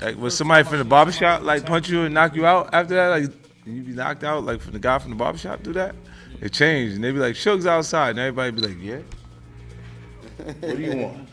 Like, was somebody from the barbershop like punch you and knock you out after that? Like, you be knocked out like from the guy from the barbershop do that? It changed, and they be like, Suge's outside, and everybody be like, yeah. What do you want?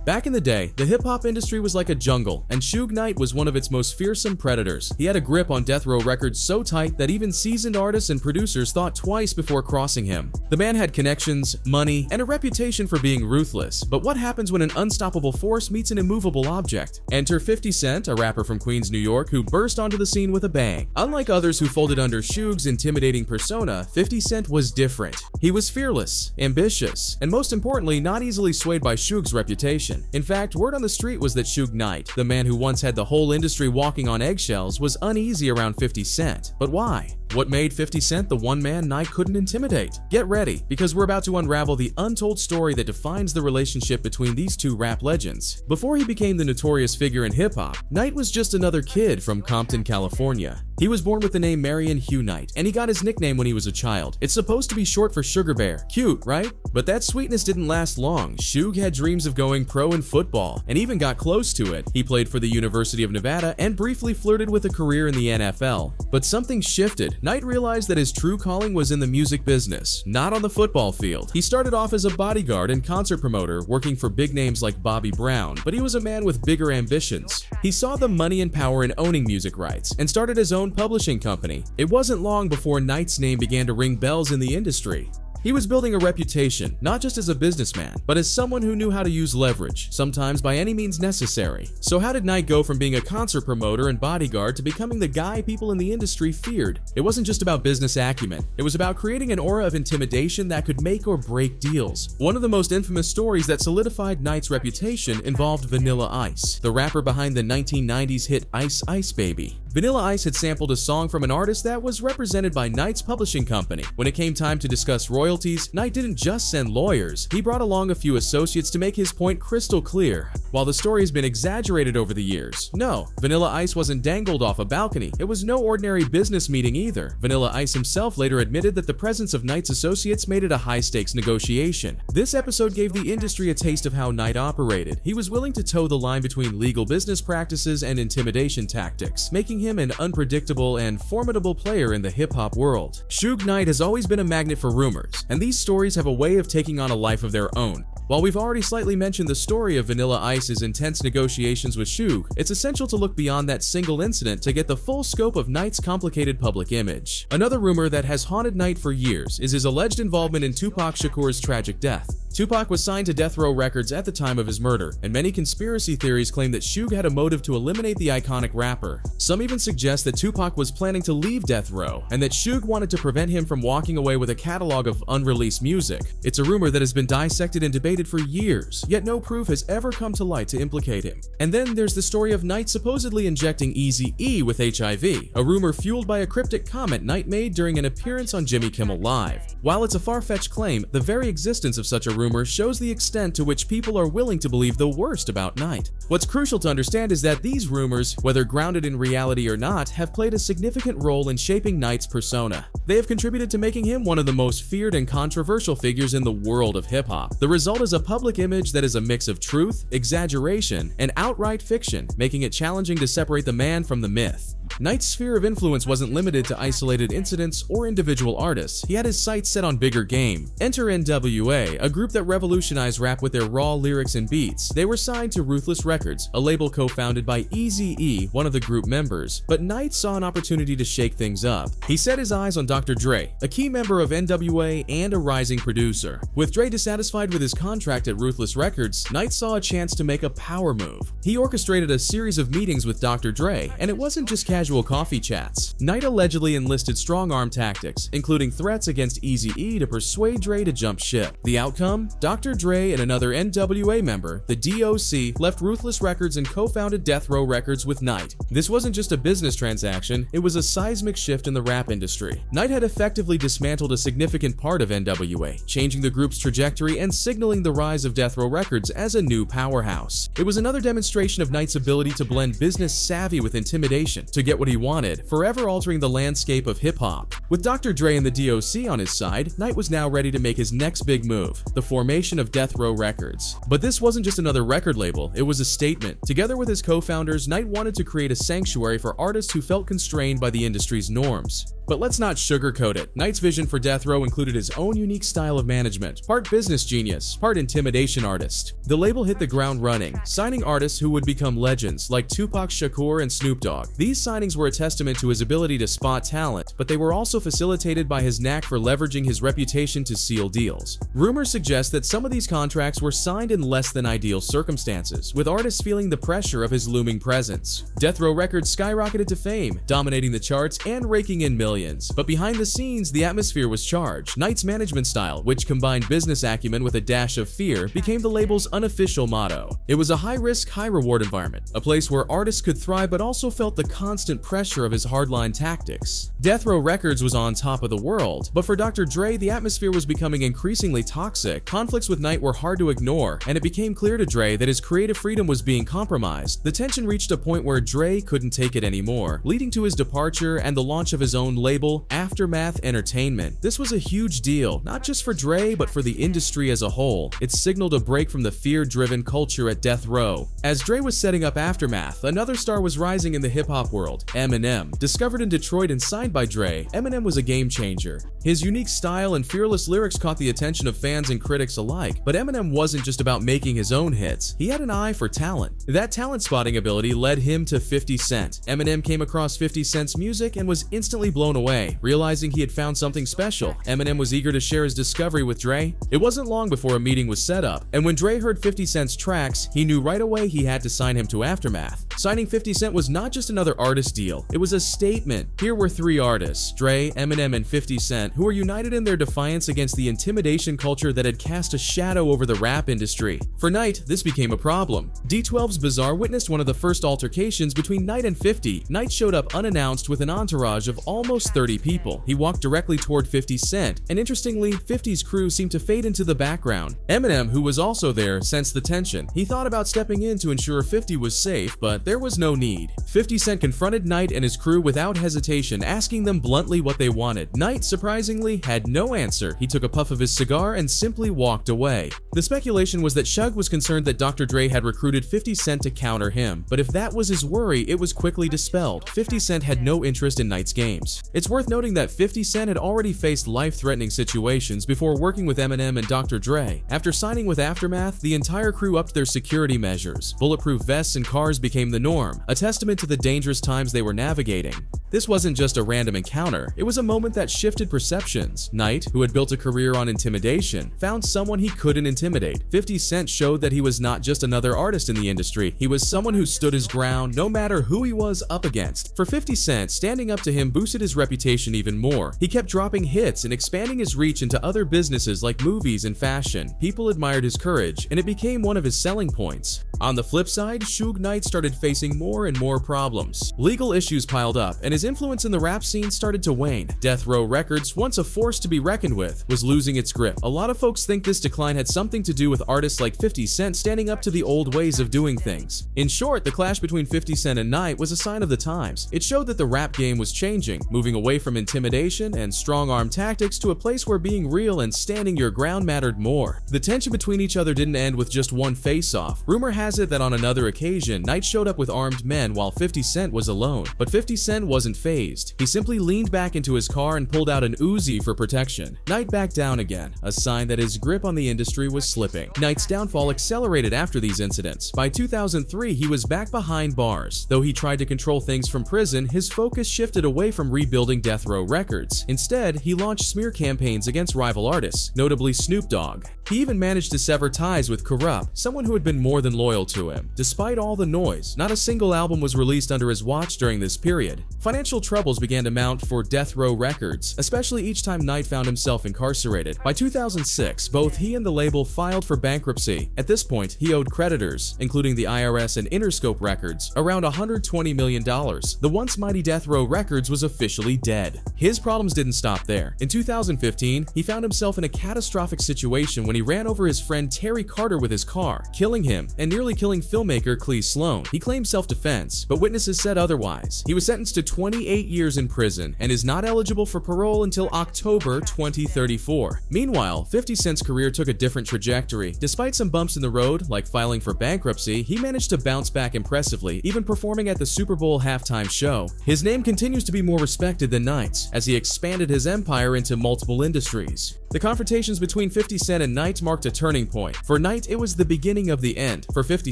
Back in the day, the hip-hop industry was like a jungle, and Suge Knight was one of its most fearsome predators. He had a grip on Death Row Records so tight that even seasoned artists and producers thought twice before crossing him. The man had connections, money, and a reputation for being ruthless. But what happens when an unstoppable force meets an immovable object? Enter 50 Cent, a rapper from Queens, New York, who burst onto the scene with a bang. Unlike others who folded under Suge's intimidating persona, 50 Cent was different. He was fearless, ambitious, and most importantly, not easily swayed by Suge's reputation. In fact, word on the street was that Suge Knight, the man who once had the whole industry walking on eggshells, was uneasy around 50 Cent. But why? What made 50 Cent the one man Knight couldn't intimidate? Get ready, because we're about to unravel the untold story that defines the relationship between these two rap legends. Before he became the notorious figure in hip-hop, Knight was just another kid from Compton, California. He was born with the name Marion Hugh Knight, and he got his nickname when he was a child. It's supposed to be short for Sugar Bear. Cute, right? But that sweetness didn't last long. Suge had dreams of going pro in football, and even got close to it. He played for the University of Nevada and briefly flirted with a career in the NFL. But something shifted. Knight realized that his true calling was in the music business, not on the football field. He started off as a bodyguard and concert promoter, working for big names like Bobby Brown, but he was a man with bigger ambitions. He saw the money and power in owning music rights, and started his own publishing company. It wasn't long before Knight's name began to ring bells in the industry. He was building a reputation, not just as a businessman, but as someone who knew how to use leverage, sometimes by any means necessary. So how did Knight go from being a concert promoter and bodyguard to becoming the guy people in the industry feared? It wasn't just about business acumen. It was about creating an aura of intimidation that could make or break deals. One of the most infamous stories that solidified Knight's reputation involved Vanilla Ice, the rapper behind the 1990s hit Ice Ice Baby. Vanilla Ice had sampled a song from an artist that was represented by Knight's publishing company. When it came time to discuss royalties, Knight didn't just send lawyers, he brought along a few associates to make his point crystal clear. While the story has been exaggerated over the years, no, Vanilla Ice wasn't dangled off a balcony. It was no ordinary business meeting either. Vanilla Ice himself later admitted that the presence of Knight's associates made it a high-stakes negotiation. This episode gave the industry a taste of how Knight operated. He was willing to toe the line between legal business practices and intimidation tactics, making him an unpredictable and formidable player in the hip-hop world. Suge Knight has always been a magnet for rumors, and these stories have a way of taking on a life of their own. While we've already slightly mentioned the story of Vanilla Ice's intense negotiations with Suge, it's essential to look beyond that single incident to get the full scope of Knight's complicated public image. Another rumor that has haunted Knight for years is his alleged involvement in Tupac Shakur's tragic death. Tupac was signed to Death Row Records at the time of his murder, and many conspiracy theories claim that Suge had a motive to eliminate the iconic rapper. Some even suggest that Tupac was planning to leave Death Row, and that Suge wanted to prevent him from walking away with a catalog of unreleased music. It's a rumor that has been dissected and debated for years, yet no proof has ever come to light to implicate him. And then there's the story of Knight supposedly injecting Eazy-E with HIV, a rumor fueled by a cryptic comment Knight made during an appearance on Jimmy Kimmel Live. While it's a far-fetched claim, the very existence of such a rumor shows the extent to which people are willing to believe the worst about Knight. What's crucial to understand is that these rumors, whether grounded in reality or not, have played a significant role in shaping Knight's persona. They have contributed to making him one of the most feared and controversial figures in the world of hip-hop. The result is a public image that is a mix of truth, exaggeration, and outright fiction, making it challenging to separate the man from the myth. Knight's sphere of influence wasn't limited to isolated incidents or individual artists. He had his sights set on bigger game. Enter NWA, a group that revolutionized rap with their raw lyrics and beats. They were signed to Ruthless Records, a label co-founded by Eazy-E, one of the group members. But Knight saw an opportunity to shake things up. He set his eyes on Dr. Dre, a key member of NWA and a rising producer. With Dre dissatisfied with his contract at Ruthless Records, Knight saw a chance to make a power move. He orchestrated a series of meetings with Dr. Dre, and it wasn't just casual coffee chats. Knight allegedly enlisted strong-arm tactics, including threats against Eazy-E to persuade Dre to jump ship. The outcome? Dr. Dre and another NWA member, the DOC, left Ruthless Records and co-founded Death Row Records with Knight. This wasn't just a business transaction, it was a seismic shift in the rap industry. Knight had effectively dismantled a significant part of NWA, changing the group's trajectory and signaling the rise of Death Row Records as a new powerhouse. It was another demonstration of Knight's ability to blend business savvy with intimidation to get what he wanted, forever altering the landscape of hip-hop. With Dr. Dre and the DOC on his side, Knight was now ready to make his next big move. The formation of Death Row Records. But this wasn't just another record label, it was a statement. Together with his co-founders, Knight wanted to create a sanctuary for artists who felt constrained by the industry's norms. But let's not sugarcoat it. Knight's vision for Death Row included his own unique style of management, part business genius, part intimidation artist. The label hit the ground running, signing artists who would become legends like Tupac Shakur and Snoop Dogg. These signings were a testament to his ability to spot talent, but they were also facilitated by his knack for leveraging his reputation to seal deals. Rumors suggest that some of these contracts were signed in less than ideal circumstances, with artists feeling the pressure of his looming presence. Death Row Records skyrocketed to fame, dominating the charts and raking in millions. But behind the scenes, the atmosphere was charged. Knight's management style, which combined business acumen with a dash of fear, became the label's unofficial motto. It was a high-risk, high-reward environment, a place where artists could thrive but also felt the constant pressure of his hardline tactics. Death Row Records was on top of the world, but for Dr. Dre, the atmosphere was becoming increasingly toxic. Conflicts with Knight were hard to ignore, and it became clear to Dre that his creative freedom was being compromised. The tension reached a point where Dre couldn't take it anymore, leading to his departure and the launch of his own label, Aftermath Entertainment. This was a huge deal, not just for Dre, but for the industry as a whole. It signaled a break from the fear-driven culture at Death Row. As Dre was setting up Aftermath, another star was rising in the hip-hop world, Eminem. Discovered in Detroit and signed by Dre, Eminem was a game changer. His unique style and fearless lyrics caught the attention of fans and critics alike, but Eminem wasn't just about making his own hits. He had an eye for talent. That talent spotting ability led him to 50 Cent. Eminem came across 50 Cent's music and was instantly blown away. Realizing he had found something special, Eminem was eager to share his discovery with Dre. It wasn't long before a meeting was set up, and when Dre heard 50 Cent's tracks, he knew right away he had to sign him to Aftermath. Signing 50 Cent was not just another artist deal, it was a statement. Here were three artists, Dre, Eminem, and 50 Cent, who were united in their defiance against the intimidation culture that had cast a shadow over the rap industry. For Knight, this became a problem. D12's Bazaar witnessed one of the first altercations between Knight and 50. Knight showed up unannounced with an entourage of almost 30 people. He walked directly toward 50 Cent, and interestingly, 50's crew seemed to fade into the background. Eminem, who was also there, sensed the tension. He thought about stepping in to ensure 50 was safe, but there was no need. 50 Cent confronted Knight and his crew without hesitation, asking them bluntly what they wanted. Knight, surprisingly, had no answer. He took a puff of his cigar and simply walked away. The speculation was that Suge was concerned that Dr. Dre had recruited 50 Cent to counter him, but if that was his worry, it was quickly dispelled. 50 Cent had no interest in Knight's games. It's worth noting that 50 Cent had already faced life-threatening situations before working with Eminem and Dr. Dre. After signing with Aftermath, the entire crew upped their security measures. Bulletproof vests and cars became the norm, a testament to the dangerous times they were navigating. This wasn't just a random encounter, it was a moment that shifted perceptions. Knight, who had built a career on intimidation, found someone he couldn't intimidate. 50 Cent showed that he was not just another artist in the industry, he was someone who stood his ground no matter who he was up against. For 50 Cent, standing up to him boosted his reputation even more. He kept dropping hits and expanding his reach into other businesses like movies and fashion. People admired his courage, and it became one of his selling points. On the flip side, Suge Knight started facing more and more problems. Legal issues piled up, and his influence in the rap scene started to wane. Death Row Records, once a force to be reckoned with, was losing its grip. A lot of folks think this decline had something to do with artists like 50 Cent standing up to the old ways of doing things. In short, the clash between 50 Cent and Knight was a sign of the times. It showed that the rap game was changing, moving away from intimidation and strong-arm tactics to a place where being real and standing your ground mattered more. The tension between each other didn't end with just one face-off. Rumor has it that on another occasion, Knight showed up with armed men while 50 Cent was alone, but 50 Cent wasn't fazed. He simply leaned back into his car and pulled out an Uzi for protection. Knight backed down again, a sign that his grip on the industry was slipping. Knight's downfall accelerated after these incidents. By 2003, he was back behind bars. Though he tried to control things from prison, his focus shifted away from rebuilding Death Row Records. Instead, he launched smear campaigns against rival artists, notably Snoop Dogg. He even managed to sever ties with Corrupt, someone who had been more than loyal to him. Despite all the noise, not a single album was released under his watch during this period. Financial troubles began to mount for Death Row Records, especially each time Knight found himself incarcerated. By 2006, both he and the label filed for bankruptcy. At this point, he owed creditors, including the IRS and Interscope Records, around $120 million. The once mighty Death Row Records was officially dead. His problems didn't stop there. In 2015, he found himself in a catastrophic situation when he ran over his friend Terry Carter with his car, killing him and nearly killing filmmaker Clee Sloan. He claimed self-defense, but witnesses said otherwise. He was sentenced to 20 28 years in prison and is not eligible for parole until October 2034. Meanwhile, 50 Cent's career took a different trajectory. Despite some bumps in the road, like filing for bankruptcy, he managed to bounce back impressively, even performing at the Super Bowl halftime show. His name continues to be more respected than Knight's, as he expanded his empire into multiple industries. The confrontations between 50 Cent and Knight marked a turning point. For Knight, it was the beginning of the end. For 50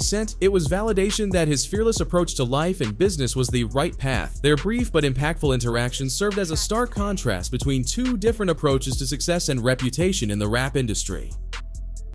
Cent, it was validation that his fearless approach to life and business was the right path. Their brief but impactful interactions served as a stark contrast between two different approaches to success and reputation in the rap industry.